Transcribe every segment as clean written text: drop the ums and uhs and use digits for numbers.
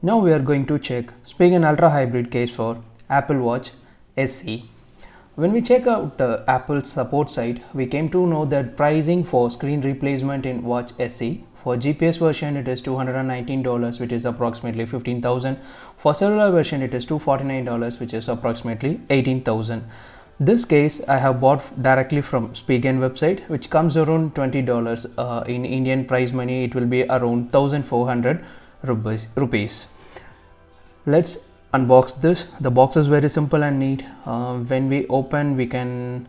Now we are going to check Spigen Ultra Hybrid case for Apple Watch SE. When we check out the Apple support site, we came to know that pricing for screen replacement in Watch SE. For GPS version it is $219, which is approximately $15,000. For cellular version it is $249, which is approximately $18,000. This case I have bought directly from Spigen website, which comes around $20. In Indian price money it will be around 1400 rupees. Let's unbox this. The box is very simple and neat. When we open, we can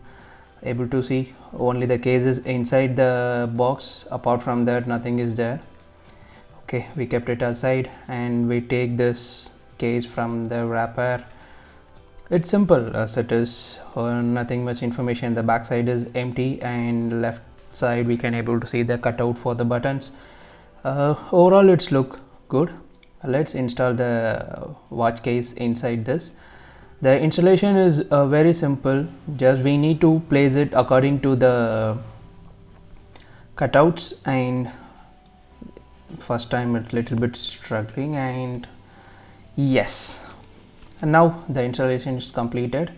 able to see only the case is inside the box. Apart from that, nothing is there. Okay, we kept it aside and we take this case from the wrapper. It's simple as it is. Nothing much information. The back side is empty and left side we can able to see the cutout for the buttons. Overall it's look good. Let's install the watch case inside this. The installation is very simple. Just we need to place it according to the cutouts, and first time it's little bit struggling, and yes, and now the installation is completed.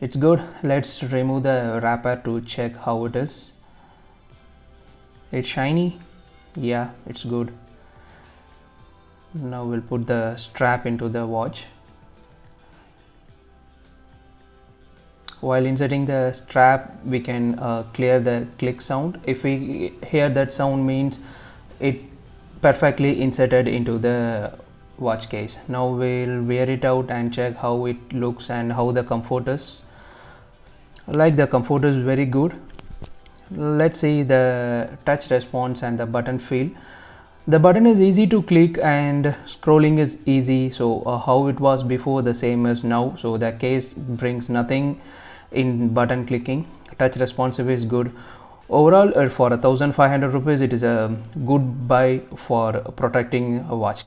It's good. Let's remove the wrapper to check how it is. It's shiny. Yeah, it's good. Now we'll put the strap into the watch. While inserting the strap, we can clear the click sound. If we hear that sound, means it perfectly inserted into the watch case. Now we'll wear it out and check how it looks and how the comfort is. Like the comfort is very good. Let's see the touch response and the button feel. The button is easy to click and scrolling is easy. So how it was before, the same as now. So the case brings nothing in button clicking. Touch responsive is good. Overall, for 1500 rupees, it is a good buy for protecting a watch.